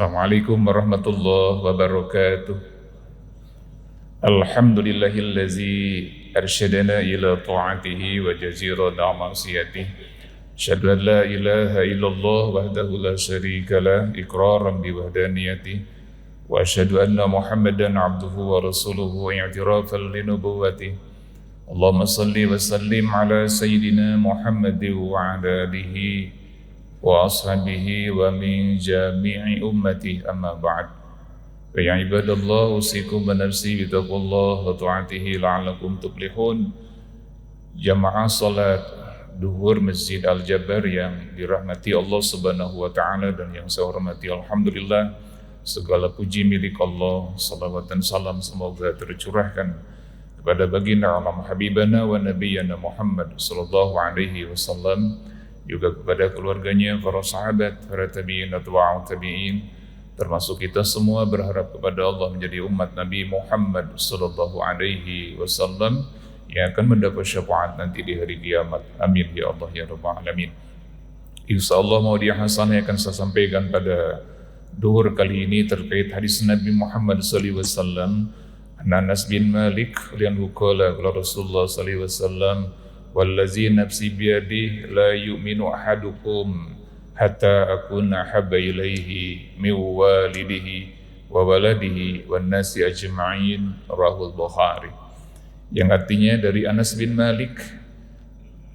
Assalamualaikum warahmatullahi wabarakatuh. Alhamdulillahillazi arsyadana ila ta'atihi wa jazirana ma'siyatih. Asyhadu an la ilaha illallah wahdahu la syarika lah iqraran bi wahdaniyatih. Wa asyhadu anna Muhammadan abduhu wa rasuluhu i'tirafan li nubuwwatih. Allahumma salli wa sallim ala sayyidina Muhammadin wa ala alihi wa ashabihi wa min jami'i ummati amma ba'd. Ya ibadallah, usikum wa nafsi bitaqullah wa ta'atihi la'alakum tuflihun. Jamaah salat duhur Masjid Al-Jabar yang dirahmati Allah subhanahu wa ta'ala dan yang saya hormati, alhamdulillah, segala puji milik Allah. Salawat dan salam semoga tercurahkan kepada baginda alam habibana wa nabiyana Muhammad sallallahu alaihi wasallam, juga kepada keluarganya, para sahabat, para tabi'in atau tabi'in, termasuk kita semua berharap kepada Allah menjadi umat Nabi Muhammad sallallahu alaihi wasallam yang akan mendapat syafaat nanti di hari kiamat. Amin ya Allah ya rabbal alamin. Insyaallah mau hasanah akan saya sampaikan pada duhur kali ini terkait hadis Nabi Muhammad sallallahu alaihi wasallam. Anas bin Malik yang qala Rasulullah sallallahu alaihi wasallam, wallazi nafsi biyadihi la yu'minu ahadukum hatta akuna habba ilaihi min walidihi wa waladihi wan nasi ajma'in, rahul Bukhari. Yang artinya dari Anas bin Malik,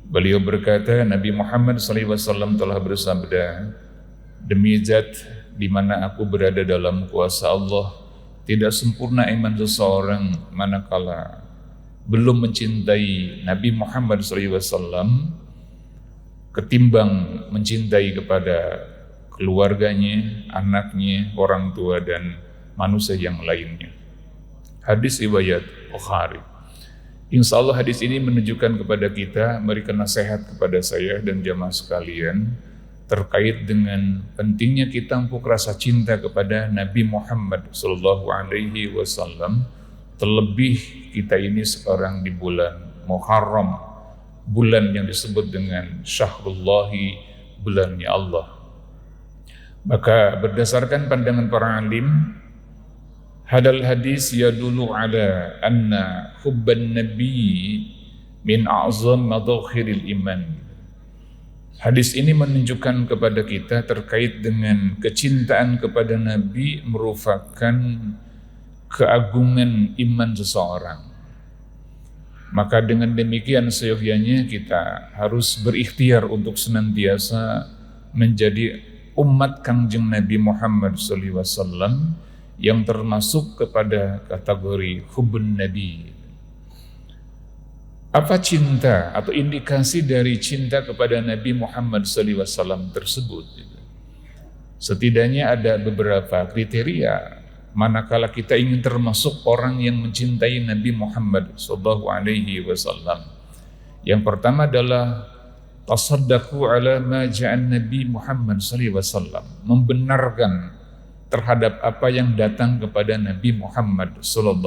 beliau berkata Nabi Muhammad SAW telah bersabda, demi zat di mana aku berada dalam kuasa Allah, tidak sempurna iman seseorang manakala belum mencintai Nabi Muhammad SAW ketimbang mencintai kepada keluarganya, anaknya, orang tua, dan manusia yang lainnya. Hadis riwayat Bukhari. Insya Allah hadis ini menunjukkan kepada kita, memberikan nasihat kepada saya dan jamaah sekalian terkait dengan pentingnya kita empuk rasa cinta kepada Nabi Muhammad SAW. Terlebih kita ini sekarang di bulan Muharram, bulan yang disebut dengan Syahrullahi, bulannya Allah. Maka berdasarkan pandangan para alim, hadal hadis yadullu ala anna hubban nabi min a'zam madhakhiril iman. Hadis ini menunjukkan kepada kita terkait dengan kecintaan kepada Nabi merupakan keagungan iman seseorang. Maka dengan demikian seyogyanya kita harus berikhtiar untuk senantiasa menjadi umat Kangjeng Nabi Muhammad SAW yang termasuk kepada kategori hubbun Nabi. Apa cinta atau indikasi dari cinta kepada Nabi Muhammad SAW tersebut? Setidaknya ada beberapa kriteria manakala kita ingin termasuk orang yang mencintai Nabi Muhammad SAW. Yang pertama adalah tasaddaqu ala ma ja'an Nabi Muhammad SAW, membenarkan terhadap apa yang datang kepada Nabi Muhammad SAW.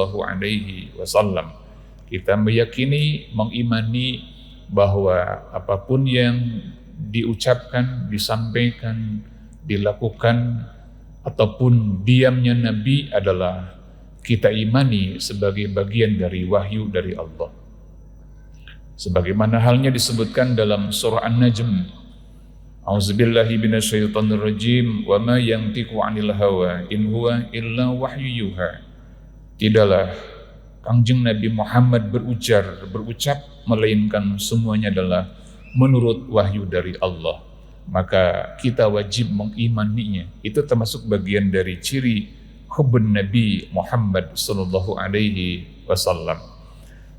Kita meyakini, mengimani bahwa apapun yang diucapkan, disampaikan, dilakukan ataupun diamnya Nabi adalah kita imani sebagai bagian dari wahyu dari Allah. Sebagaimana halnya disebutkan dalam surah An-Najm, A'udzubillahi minasyaitonir rajim, wa ma yantiqu 'anil hawa in huwa illa wahyu yuha. Tidaklah Kangjeng Nabi Muhammad berucap melainkan semuanya adalah menurut wahyu dari Allah. Maka kita wajib mengimaninya. Itu termasuk bagian dari ciri hubbun Nabi Muhammad sallallahu alaihi wasallam.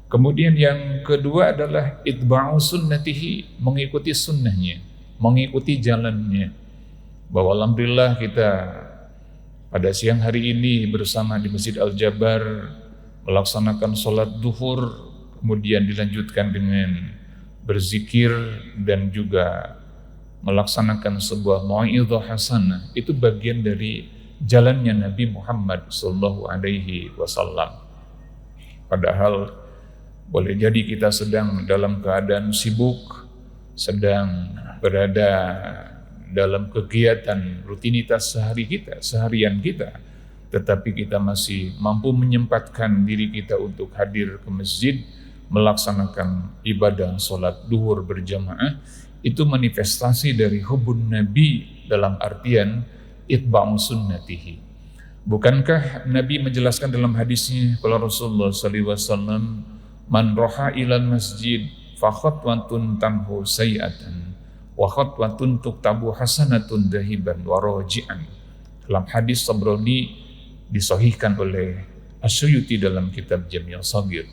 Kemudian yang kedua adalah itba'u sunnatihi, mengikuti sunnahnya, mengikuti jalannya. Bahwa alhamdulillah kita pada siang hari ini bersama di Masjid Al-Jabar melaksanakan sholat duhur, kemudian dilanjutkan dengan berzikir dan juga melaksanakan sebuah mau'izah hasanah. Itu bagian dari jalannya Nabi Muhammad sallallahu alaihi wasallam. Padahal boleh jadi kita sedang dalam keadaan sibuk, sedang berada dalam kegiatan rutinitas seharian kita, tetapi kita masih mampu menyempatkan diri kita untuk hadir ke masjid, melaksanakan ibadah sholat duhur berjamaah, itu manifestasi dari hubun Nabi dalam artian itba'u sunnatihi. Bukankah Nabi menjelaskan dalam hadisnya, kalau Rasulullah SAW, man roha ilal masjid fa khatwatun tamhu sayi'atan wa khatwatun tuktabu hasanatun dahiban wa roji'an. Dalam hadis Tabrani disahihkan oleh Asyuyuti dalam kitab Jami' Shaghir,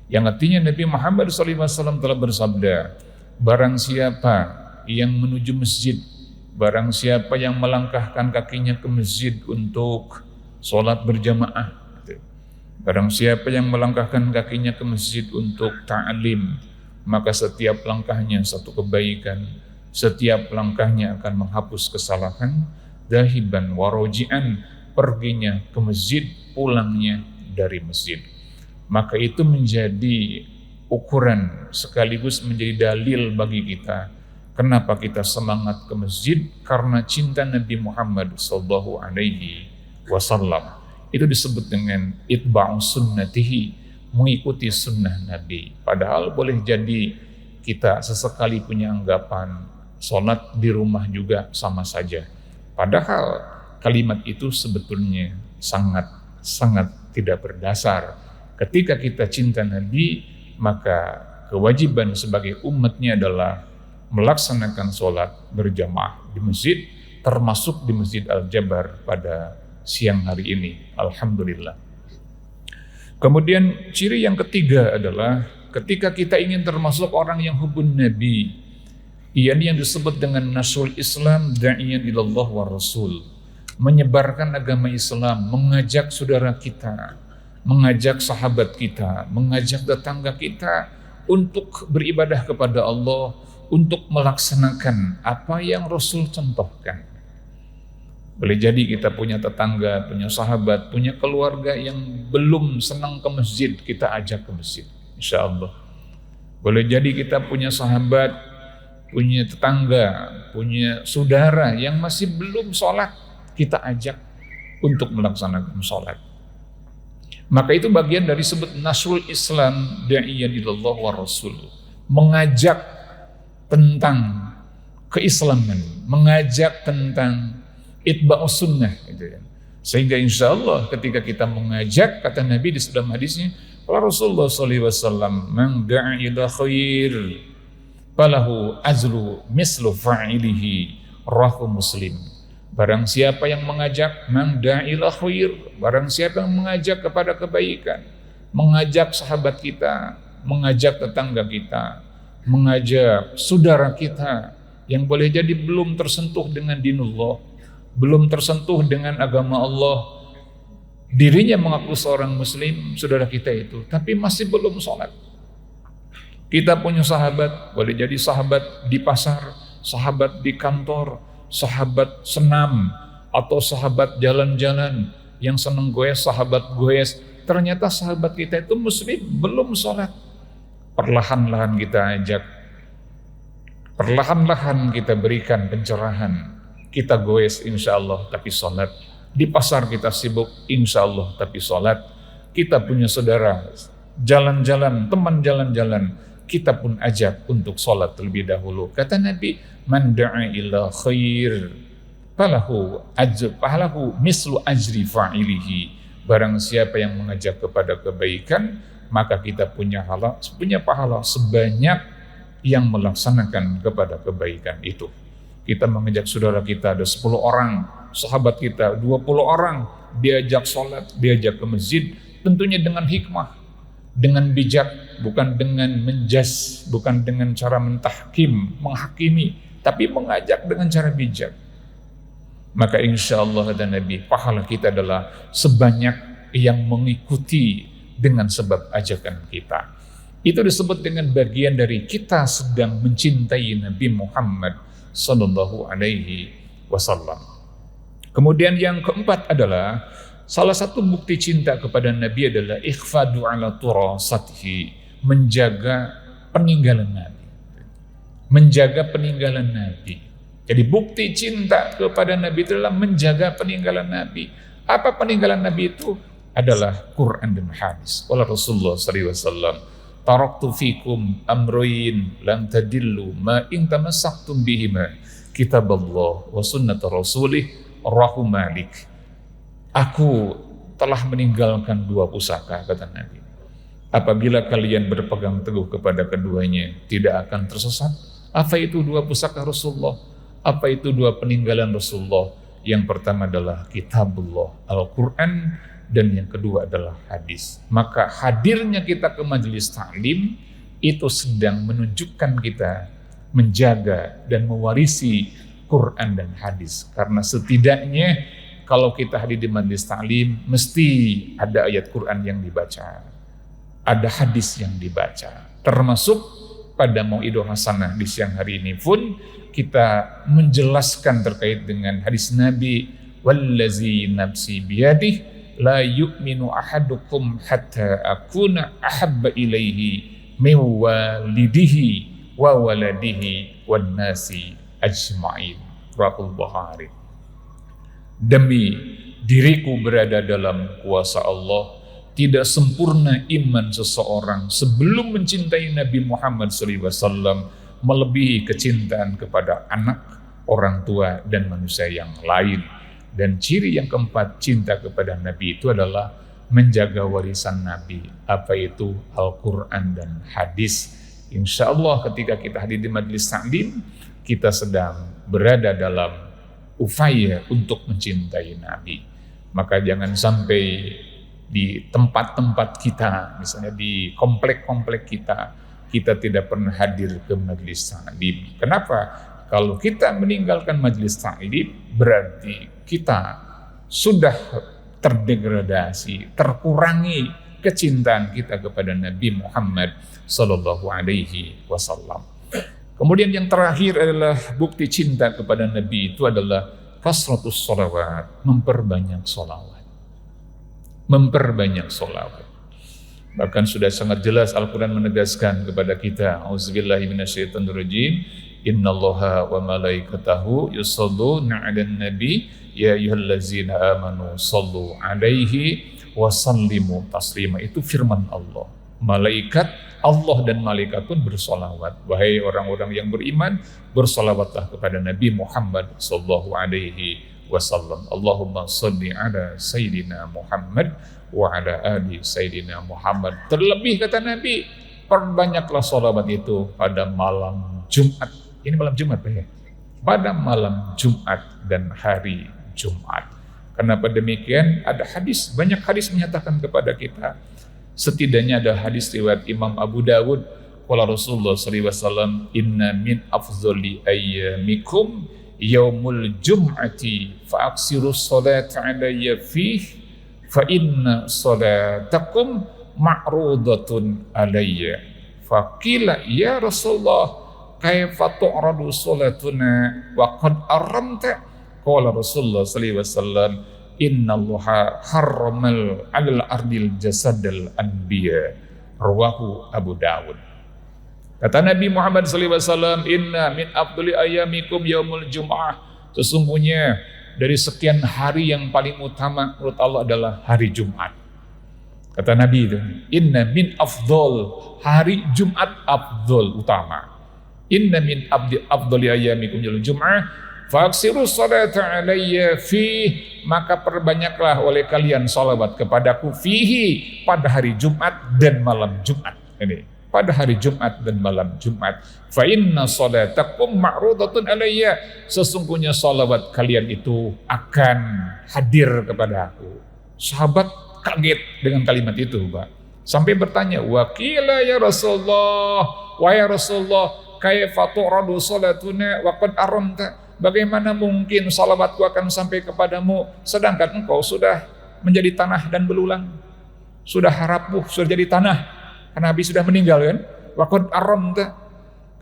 yang artinya Nabi Muhammad SAW telah bersabda, barang siapa yang menuju masjid, barang siapa yang melangkahkan kakinya ke masjid untuk sholat berjamaah, barang siapa yang melangkahkan kakinya ke masjid untuk ta'lim, maka setiap langkahnya satu kebaikan, setiap langkahnya akan menghapus kesalahan, dahiban waroji'an, perginya ke masjid, pulangnya dari masjid. Maka itu menjadi ukuran sekaligus menjadi dalil bagi kita kenapa kita semangat ke masjid, karena cinta Nabi Muhammad sallallahu alaihi wasallam. Itu disebut dengan itba'u sunnatihi, mengikuti sunnah Nabi. Padahal boleh jadi kita sesekali punya anggapan sholat di rumah juga sama saja. Padahal kalimat itu sebetulnya sangat tidak berdasar. Ketika kita cinta Nabi, maka kewajiban sebagai umatnya adalah melaksanakan sholat berjamaah di masjid, termasuk di Masjid Al-Jabar pada siang hari ini. Alhamdulillah. Kemudian ciri yang ketiga adalah ketika kita ingin termasuk orang yang hubun Nabi, ini yang disebut dengan nasrul Islam, da'iyan ilallah wa rasul, menyebarkan agama Islam, mengajak saudara kita, mengajak sahabat kita, mengajak tetangga kita untuk beribadah kepada Allah, untuk melaksanakan apa yang Rasul contohkan. Boleh jadi kita punya tetangga, punya sahabat, punya keluarga yang belum senang ke masjid, kita ajak ke masjid, insya Allah. Boleh jadi kita punya sahabat, punya tetangga, punya saudara yang masih belum sholat, kita ajak untuk melaksanakan sholat. Maka itu bagian dari sebut nasrul Islam, da'iyan ilallah wa rasul, mengajak tentang keislaman, mengajak tentang itba'us sunnah, gitu ya. Sehingga insya Allah ketika kita mengajak, kata Nabi di dalam hadisnya, kalau Rasulullah SAW, man da'a ila khair falahu azlu mislu fa'ilihi, rawahu Muslim. Barang siapa yang mengajak, man da'a ila khair, barang siapa yang mengajak kepada kebaikan, mengajak sahabat kita, mengajak tetangga kita, mengajak saudara kita yang boleh jadi belum tersentuh dengan dinullah, belum tersentuh dengan agama Allah, dirinya mengaku seorang muslim, saudara kita itu, tapi masih belum sholat. Kita punya sahabat, boleh jadi sahabat di pasar, sahabat di kantor, sahabat senam, atau sahabat jalan-jalan yang senang goes, sahabat goes. Ternyata sahabat kita itu muslim, belum sholat. Perlahan-lahan kita ajak, perlahan-lahan kita berikan pencerahan. Kita goes insya Allah tapi sholat. Di pasar kita sibuk insya Allah tapi sholat. Kita punya saudara jalan-jalan, teman jalan-jalan, kita pun ajak untuk sholat terlebih dahulu. Kata Nabi, man da'a ila khair falahu mislu ajri fa'ilihi. Barang siapa yang mengajak kepada kebaikan, maka kita punya pahala sebanyak yang melaksanakan kepada kebaikan itu. Kita mengajak saudara kita ada 10 orang, sahabat kita 20 orang, diajak sholat, diajak ke masjid, tentunya dengan hikmah, dengan bijak, bukan dengan menjas, bukan dengan cara mentahkim, menghakimi, tapi mengajak dengan cara bijak. Maka insya Allah kata Nabi, pahala kita adalah sebanyak yang mengikuti dengan sebab ajakan kita. Itu disebut dengan bagian dari kita sedang mencintai Nabi Muhammad sallallahu alaihi wasallam. Kemudian yang keempat adalah salah satu bukti cinta kepada Nabi adalah ikhfadu ala turasatihi, menjaga peninggalan Nabi. Menjaga peninggalan Nabi. Jadi bukti cinta kepada Nabi itu adalah menjaga peninggalan Nabi. Apa peninggalan Nabi itu? Adalah Quran dan hadis. Qala Rasulullah sallallahu alaihi wasallam, taraktu fikum amroin lan tadillu ma in tamassaktum bihima kitaballah wa sunnat rasulih rahu malik. Aku telah meninggalkan dua pusaka, kata Nabi. Apabila kalian berpegang teguh kepada keduanya, tidak akan tersesat. Apa itu dua pusaka Rasulullah? Apa itu dua peninggalan Rasulullah? Yang pertama adalah kitabullah, Al-Quran, dan yang kedua adalah hadis. Maka hadirnya kita ke majelis ta'lim itu sedang menunjukkan kita menjaga dan mewarisi Quran dan hadis. Karena setidaknya kalau kita hadir di majelis ta'lim mesti ada ayat Quran yang dibaca, ada hadis yang dibaca. Termasuk pada Mau'idoh Hasanah di siang hari ini pun kita menjelaskan terkait dengan hadis Nabi, wallazi nafsi biyadih la yu'minu ahadukum hatta akuna ahabba ilaihi min walidihi wa waladihi wan nasi ajma'in. Rahul Bukhari. Demi diriku berada dalam kuasa Allah, tidak sempurna iman seseorang sebelum mencintai Nabi Muhammad SAW melebihi kecintaan kepada anak, orang tua, dan manusia yang lain. Dan ciri yang keempat cinta kepada Nabi itu adalah menjaga warisan Nabi. Apa itu? Al-Quran dan hadis. Insya Allah ketika kita hadir di majelis ta'lim, kita sedang berada dalam upaya untuk mencintai Nabi. Maka jangan sampai di tempat-tempat kita, misalnya di komplek-komplek kita tidak pernah hadir ke majelis ta'lim. Kenapa? Kalau kita meninggalkan majelis ta'lim, berarti kita sudah terdegradasi, terkurangi kecintaan kita kepada Nabi Muhammad sallallahu alaihi wasallam. Kemudian yang terakhir adalah bukti cinta kepada Nabi itu adalah kasratus sholawat, memperbanyak sholawat. Memperbanyak sholawat. Bahkan sudah sangat jelas Al-Quran menegaskan kepada kita, auzubillahi minasyaitonirrajim, innallaha wa malaikatahu yusholluna 'alan nabi ya ayyuhallazina amanu shallu 'alaihi wa sallimu taslima. Itu firman Allah. Malaikat Allah dan malaikat pun bersolawat. Wahai orang-orang yang beriman, bersolawatlah kepada Nabi Muhammad sallallahu alaihi wasallam. Allahumma shalli ala sayyidina Muhammad wa ala ali sayyidina Muhammad. Terlebih kata Nabi, perbanyaklah sholawat itu pada malam Jumat. Ini malam Jumat ya? Pada malam Jumat dan hari Jumat. Kenapa demikian? Ada hadis, banyak hadis menyatakan kepada kita. Setidaknya ada hadis riwayat Imam Abu Dawud, qala Rasulullah sallallahu alaihi wasallam, inna min afdhali ayyamikum yaumul jum'ati fa aksiru sholata alayya fih fa inna sholatakum ma'rudatun alayya. Faqila ya Rasulullah kaifa tu'radu sholatuna wa qad aramta. Qala Rasulullah sallallahu alaihi wasallam, innallaha harramal 'alal ardil jasadal anbiya. Rawahu Abu Dawud. Kata Nabi Muhammad sallallahu alaihi wasallam, inna min afdali ayyamikum yaumul jum'ah. Sesungguhnya dari sekian hari yang paling utama menurut Allah adalah hari Jumat. Kata Nabi itu, inna min afdal, hari Jumat afdal, utama. Inna min afdali ayyamikum yaumul jum'ah fa'aksiru salata alayya fih, maka perbanyaklah oleh kalian salawat kepadaku fihi, pada hari Jumat dan malam Jumat. Ini pada hari Jumat dan malam Jumat. Fa inna salatakum ma'rudatun alayya, sesungguhnya salawat kalian itu akan hadir kepada aku. Sahabat kaget dengan kalimat itu, Pak. Sampai bertanya, wa qila ya Rasulullah, wa ya Rasulullah kaifa tu'radu salatuna wa qad aramta. Bagaimana mungkin salawatku akan sampai kepadamu sedangkan engkau sudah menjadi tanah dan belulang, sudah rapuh, sudah jadi tanah karena Nabi sudah meninggal kan? Waqad aramta.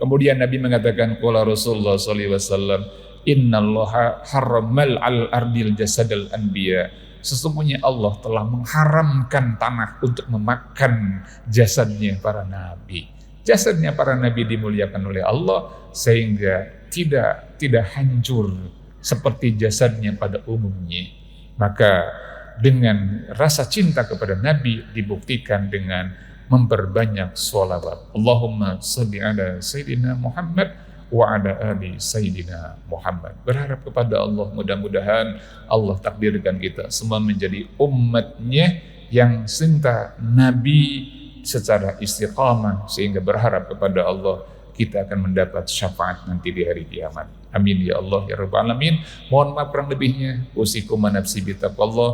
Kemudian Nabi mengatakan, qala Rasulullah sallallahu alaihi wasallam, innallaha harramal al ardil jasadal anbiya. Sesungguhnya Allah telah mengharamkan tanah untuk memakan jasadnya para nabi. jasadnya para nabi dimuliakan oleh Allah sehingga tidak hancur seperti jasadnya pada umumnya. Maka dengan rasa cinta kepada Nabi dibuktikan dengan memperbanyak sholawat. Allahumma sholli ala Sayyidina Muhammad wa ala ali Sayyidina Muhammad. Berharap kepada Allah, mudah-mudahan Allah takdirkan kita semua menjadi umatnya yang cinta Nabi secara istiqamah, sehingga berharap kepada Allah kita akan mendapat syafaat nanti di hari kiamat. Amin ya Allah ya Rabbal Alamin. Mohon maaf kurang lebihnya. Usikum wa nafsi bitaqwallah.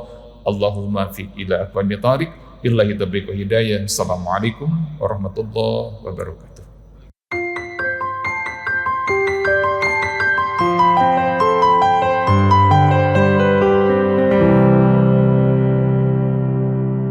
Allahumma fi ila aqwamit thariq. Billahi taufiq wa hidayah. Assalamualaikum warahmatullahi wabarakatuh.